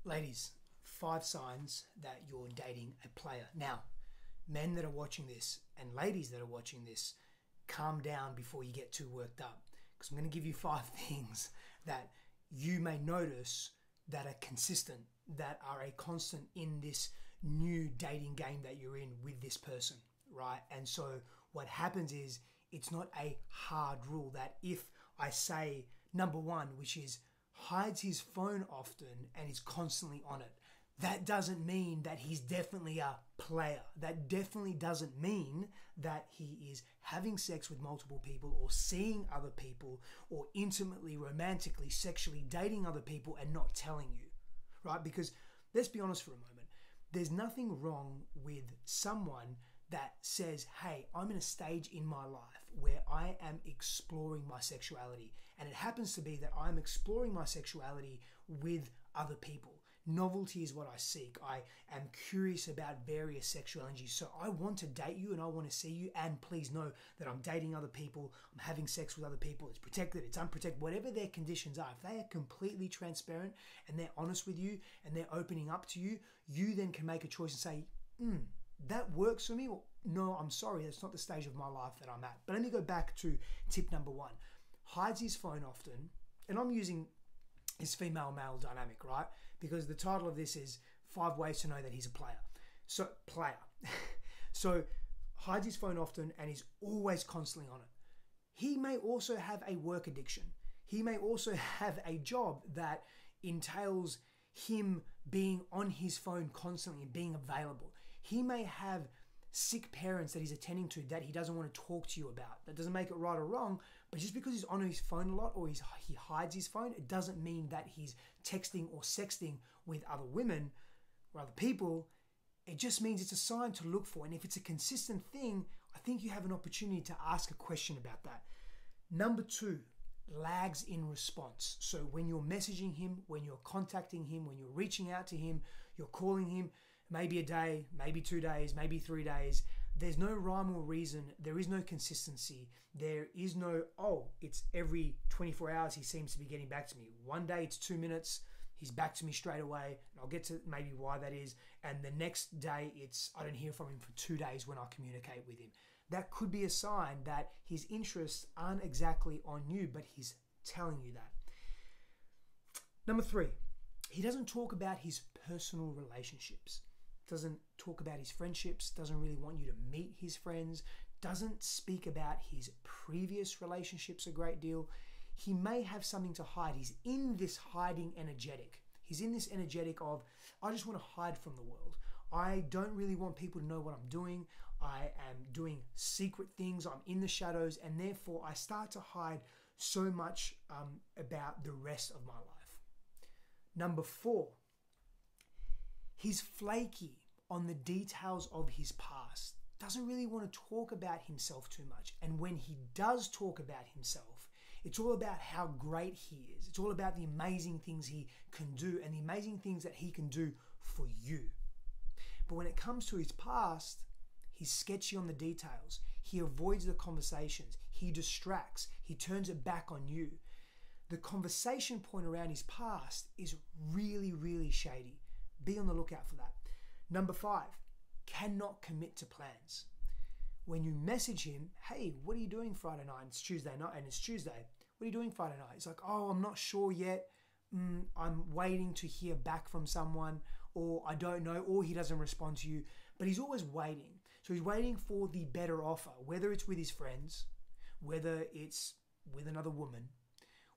Ladies, 5 signs that you're dating a player. Now, men that are watching this and ladies that are watching this, calm down before you get too worked up, because I'm going to give you 5 things that you may notice that are consistent, that are a constant in this new dating game that you're in with this person, right? And so what happens is, it's not a hard rule that if I say number 1, which is hides his phone often and is constantly on it, that doesn't mean that he's definitely a player. That definitely doesn't mean that he is having sex with multiple people or seeing other people or intimately, romantically, sexually dating other people and not telling you, right? Because let's be honest for a moment. There's nothing wrong with someone that says, hey, I'm in a stage in my life where I am exploring my sexuality. And it happens to be that I'm exploring my sexuality with other people. Novelty is what I seek. I am curious about various sexual energies. So I want to date you and I want to see you. And please know that I'm dating other people. I'm having sex with other people. It's protected, it's unprotected, whatever their conditions are. If they are completely transparent and they're honest with you and they're opening up to you, you then can make a choice and say, that works for me, or no, I'm sorry, that's not the stage of my life that I'm at. But let me go back to tip number 1. Hides his phone often, and I'm using his female-male dynamic, right? Because the title of this is 5 ways to know that he's a player. So, So, hides his phone often and is always constantly on it. He may also have a work addiction. He may also have a job that entails him being on his phone constantly and being available. He may have sick parents that he's attending to that he doesn't want to talk to you about. That doesn't make it right or wrong, but just because he's on his phone a lot or he hides his phone, it doesn't mean that he's texting or sexting with other women or other people. It just means it's a sign to look for. And if it's a consistent thing, I think you have an opportunity to ask a question about that. Number 2, lags in response. So when you're messaging him, when you're contacting him, when you're reaching out to him, you're calling him, maybe a day, maybe 2 days, maybe 3 days. There's no rhyme or reason. There is no consistency. There is no, it's every 24 hours he seems to be getting back to me. One day it's 2 minutes, he's back to me straight away. And I'll get to maybe why that is. And the next day it's, I don't hear from him for 2 days when I communicate with him. That could be a sign that his interests aren't exactly on you, but he's telling you that. Number 3, he doesn't talk about his personal relationships. Doesn't talk about his friendships, doesn't really want you to meet his friends, doesn't speak about his previous relationships a great deal. He may have something to hide. He's in this hiding energetic. He's in this energetic of, I just want to hide from the world. I don't really want people to know what I'm doing. I am doing secret things. I'm in the shadows, and therefore I start to hide so much about the rest of my life. Number 4, he's flaky on the details of his past. Doesn't really want to talk about himself too much. And when he does talk about himself, it's all about how great he is. It's all about the amazing things he can do and the amazing things that he can do for you. But when it comes to his past, he's sketchy on the details. He avoids the conversations. He distracts. He turns it back on you. The conversation point around his past is really, really shady. Be on the lookout for that. Number 5, cannot commit to plans. When you message him, hey, what are you doing Friday night? And it's Tuesday night and it's Tuesday. What are you doing Friday night? It's like, I'm not sure yet. I'm waiting to hear back from someone, or I don't know, or he doesn't respond to you. But he's always waiting. So he's waiting for the better offer, whether it's with his friends, whether it's with another woman,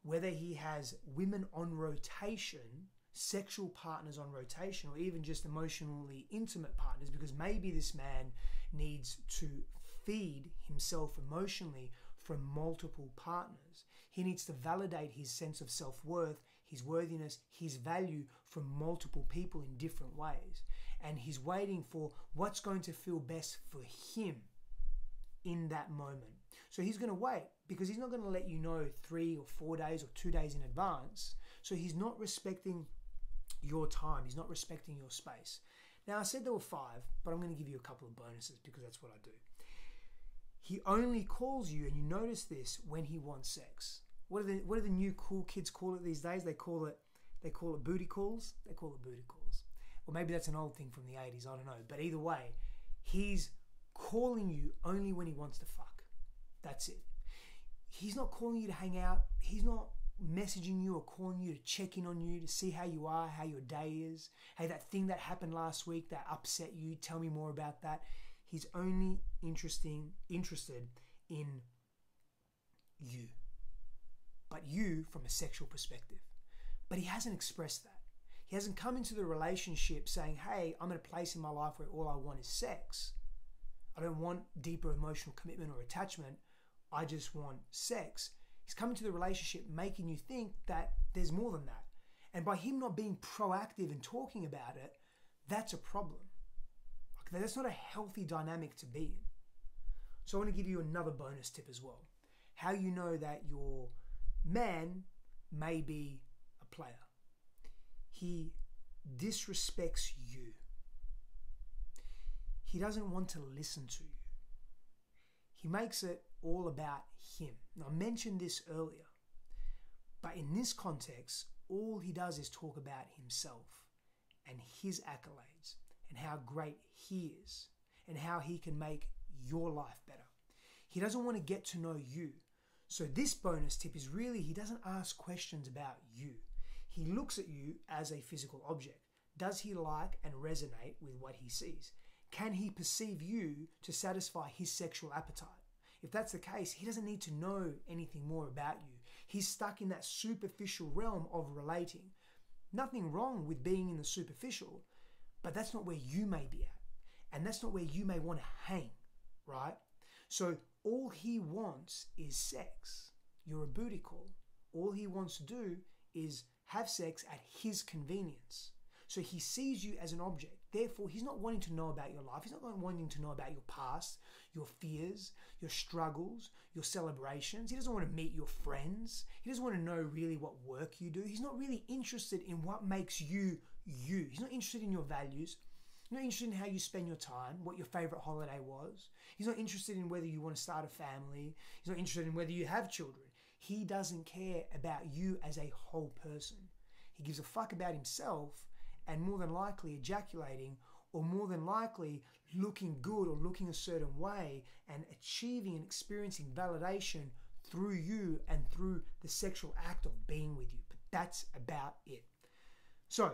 whether he has women on rotation, sexual partners on rotation, or even just emotionally intimate partners, because maybe this man needs to feed himself emotionally from multiple partners. He needs to validate his sense of self-worth, his worthiness, his value from multiple people in different ways. And he's waiting for what's going to feel best for him in that moment. So he's going to wait, because he's not going to let you know 3 or 4 days or 2 days in advance. So he's not respecting your time. He's not respecting your space. Now, I said there were 5, but I'm going to give you a couple of bonuses because that's what I do. He only calls you, and you notice this, when he wants sex. What do the new cool kids call it these days? They call it They call it booty calls. They call it booty calls. Or maybe that's an old thing from the 80s. I don't know. But either way, he's calling you only when he wants to fuck. That's it. He's not calling you to hang out. He's not messaging you or calling you to check in on you, to see how you are, how your day is. Hey, that thing that happened last week that upset you, tell me more about that. He's only interested in you. But you from a sexual perspective. But he hasn't expressed that. He hasn't come into the relationship saying, hey, I'm in a place in my life where all I want is sex. I don't want deeper emotional commitment or attachment. I just want sex. He's come into the relationship making you think that there's more than that. And by him not being proactive and talking about it, that's a problem. That's not a healthy dynamic to be in. So I want to give you another bonus tip as well. How you know that your man may be a player. He disrespects you. He doesn't want to listen to you. He makes it all about him. Now, I mentioned this earlier, but in this context, all he does is talk about himself and his accolades and how great he is and how he can make your life better. He doesn't want to get to know you. So this bonus tip is really, he doesn't ask questions about you. He looks at you as a physical object. Does he like and resonate with what he sees? Can he perceive you to satisfy his sexual appetite? If that's the case, he doesn't need to know anything more about you. He's stuck in that superficial realm of relating. Nothing wrong with being in the superficial, but that's not where you may be at. And that's not where you may want to hang, right? So all he wants is sex. You're a booty call. All he wants to do is have sex at his convenience. So he sees you as an object. Therefore, he's not wanting to know about your life. He's not wanting to know about your past, your fears, your struggles, your celebrations. He doesn't want to meet your friends. He doesn't want to know really what work you do. He's not really interested in what makes you you. He's not interested in your values. He's not interested in how you spend your time, what your favorite holiday was. He's not interested in whether you want to start a family. He's not interested in whether you have children. He doesn't care about you as a whole person. He gives a fuck about himself and more than likely ejaculating, or more than likely looking good or looking a certain way and achieving and experiencing validation through you and through the sexual act of being with you. But that's about it. So,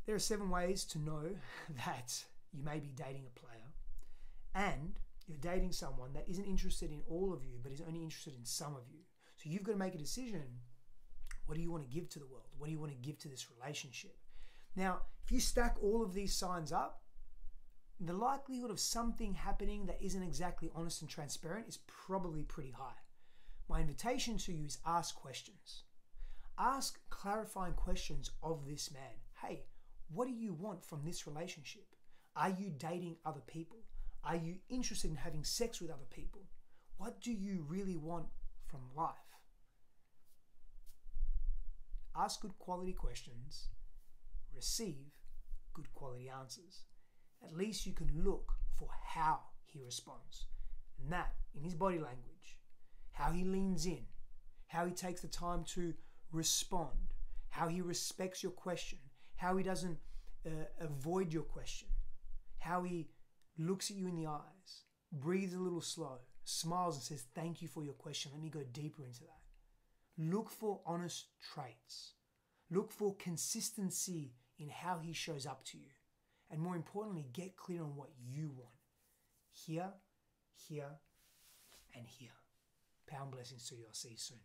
there are 7 ways to know that you may be dating a player and you're dating someone that isn't interested in all of you but is only interested in some of you. So you've got to make a decision. What do you want to give to the world? What do you want to give to this relationship? Now, if you stack all of these signs up, the likelihood of something happening that isn't exactly honest and transparent is probably pretty high. My invitation to you is ask questions. Ask clarifying questions of this man. Hey, what do you want from this relationship? Are you dating other people? Are you interested in having sex with other people? What do you really want from life? Ask good quality questions. Receive good quality answers. At least you can look for how he responds. And that, in his body language, how he leans in, how he takes the time to respond, how he respects your question, how he doesn't avoid your question, how he looks at you in the eyes, breathes a little slow, smiles and says, thank you for your question. Let me go deeper into that. Look for honest traits. Look for consistency in how he shows up to you. And more importantly, get clear on what you want. Here, here, and here. Power and blessings to you. I'll see you soon.